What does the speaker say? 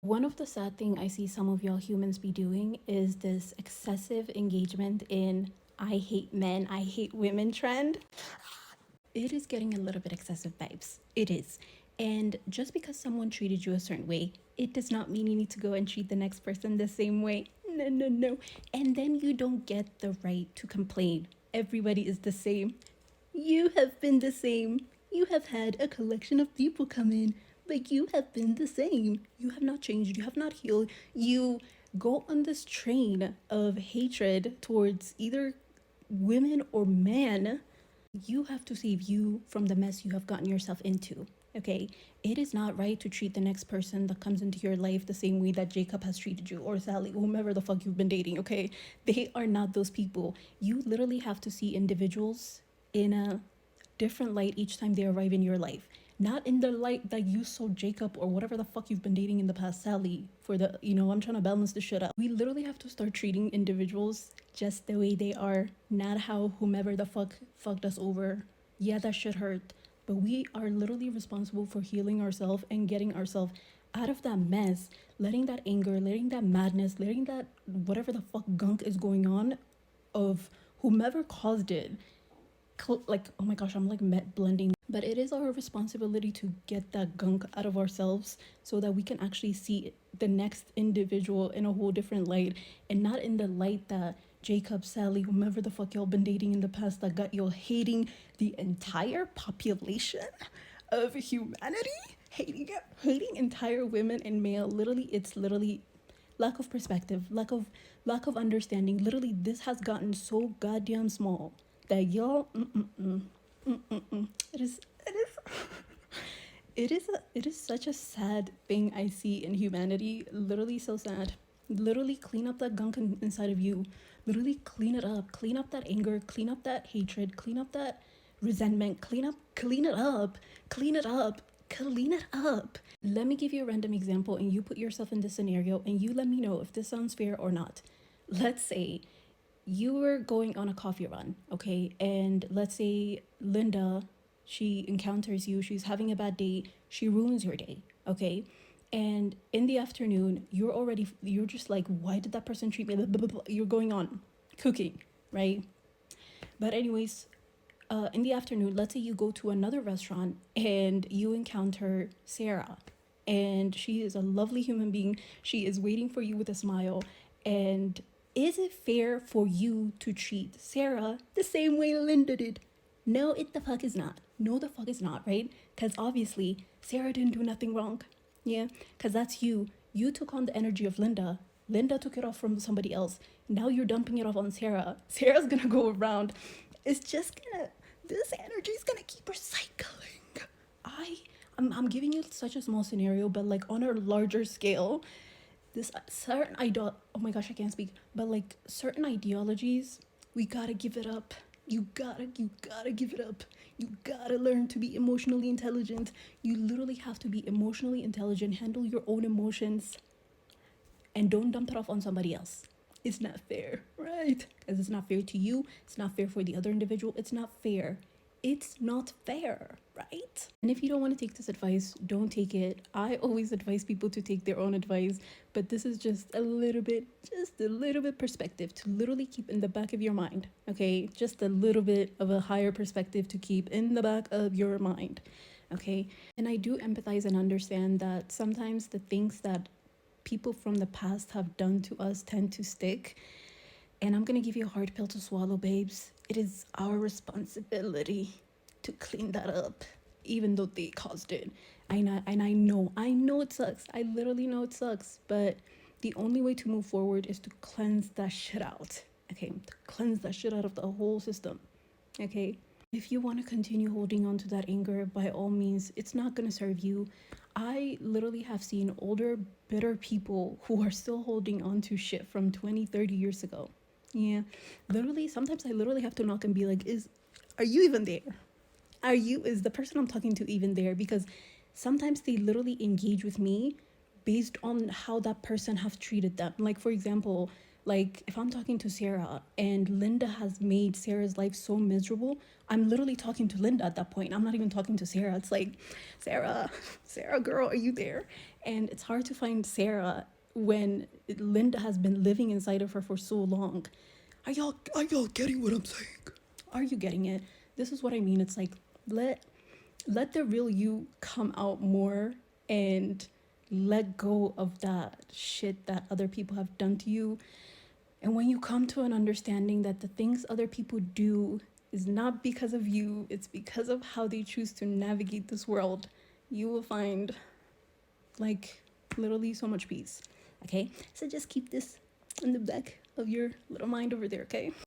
One of the sad thing I see some of y'all humans be doing is this excessive engagement in I hate men, I hate women trend. It is getting a little bit excessive vibes. It is. And just because someone treated you a certain way, it does not mean you need to go and treat the next person the same way. No, no, no. And then you don't get the right to complain. Everybody is the same. You have been the same. You have had a collection of people come in, but you have been the same. You have not changed. You have not healed. You go on this train of hatred towards either women or men. You have to save you from the mess you have gotten yourself into. Okay, it is not right to treat the next person that comes into your life the same way that Jacob has treated you, or Sally, whomever the fuck you've been dating. Okay, they are not those people. You literally have to see individuals in a different light each time they arrive in your life. Not in the light that you saw Jacob or whatever the fuck you've been dating in the past, Sally, for the, I'm trying to balance this shit out. We literally have to start treating individuals just the way they are, not how whomever the fuck fucked us over. Yeah, that shit hurt. But we are literally responsible for healing ourselves and getting ourselves out of that mess, letting that anger, letting that madness, letting that whatever the fuck gunk is going on of whomever caused it. Like, oh my gosh, I'm like blending. But it is our responsibility to get that gunk out of ourselves so that we can actually see the next individual in a whole different light, and not in the light that Jacob, Sally, whomever the fuck y'all been dating in the past that got y'all hating the entire population of humanity, hating entire women and male. Literally, it's literally lack of perspective, lack of understanding. Literally, this has gotten so goddamn small that y'all, it is, it is such a sad thing I see in humanity. Literally so sad. Literally clean up that gunk inside of you. Literally clean it up. Clean up that anger. Clean up that hatred. Clean up that resentment. Clean it up. Clean it up. Clean it up. Let me give you a random example and you put yourself in this scenario and you let me know if this sounds fair or not. Let's say you were going on a coffee run, okay? And let's say Linda, she encounters you, she's having a bad day, she ruins your day, okay? And in the afternoon, you're just like, why did that person treat me? You're going on cooking, right? But anyways, in the afternoon, let's say you go to another restaurant and you encounter Sarah, and she is a lovely human being. She is waiting for you with a smile. And is it fair for you to treat Sarah the same way Linda did? No, it the fuck is not. No, the fuck is not, right? Because obviously, Sarah didn't do nothing wrong. Yeah, because that's you. You took on the energy of Linda. Linda took it off from somebody else. Now you're dumping it off on Sarah. Sarah's gonna go around. It's just gonna, this energy is gonna keep recycling. I'm giving you such a small scenario, but like on a larger scale, this certain oh my gosh, I can't speak, but like certain ideologies, we gotta give it up. You gotta give it up. You gotta learn to be emotionally intelligent. You literally have to be emotionally intelligent, handle your own emotions, and don't dump it off on somebody else. It's not fair, right? Because it's not fair to you, it's not fair for the other individual, it's not fair. It's not fair, right? And if you don't want to take this advice, don't take it. I always advise people to take their own advice, but this is just a little bit perspective to literally keep in the back of your mind, okay? Just a little bit of a higher perspective to keep in the back of your mind, okay? And I do empathize and understand that sometimes the things that people from the past have done to us tend to stick. And I'm gonna give you a hard pill to swallow, babes. It is our responsibility to clean that up, even though they caused it. I know it sucks. I literally know it sucks. But the only way to move forward is to cleanse that shit out. Okay, to cleanse that shit out of the whole system. Okay. If you want to continue holding on to that anger, by all means, it's not going to serve you. I literally have seen older, bitter people who are still holding on to shit from 20, 30 years ago. Yeah, literally, sometimes I literally have to knock and be like, are you even there? Is the person I'm talking to even there? Because sometimes they literally engage with me based on how that person have treated them. Like, for example, Like, if I'm talking to Sarah and Linda has made Sarah's life so miserable, I'm literally talking to Linda at that point. I'm not even talking to Sarah. It's like, Sarah, Sarah, girl, are you there? And it's hard to find Sarah when Linda has been living inside of her for so long. Are y'all getting what I'm saying? Are you getting it? This is what I mean. It's like, let the real you come out more, and let go of that shit that other people have done to you. And when you come to an understanding that the things other people do is not because of you, it's because of how they choose to navigate this world, you will find, like, literally so much peace. Okay? So just keep this in the back of your little mind over there, okay?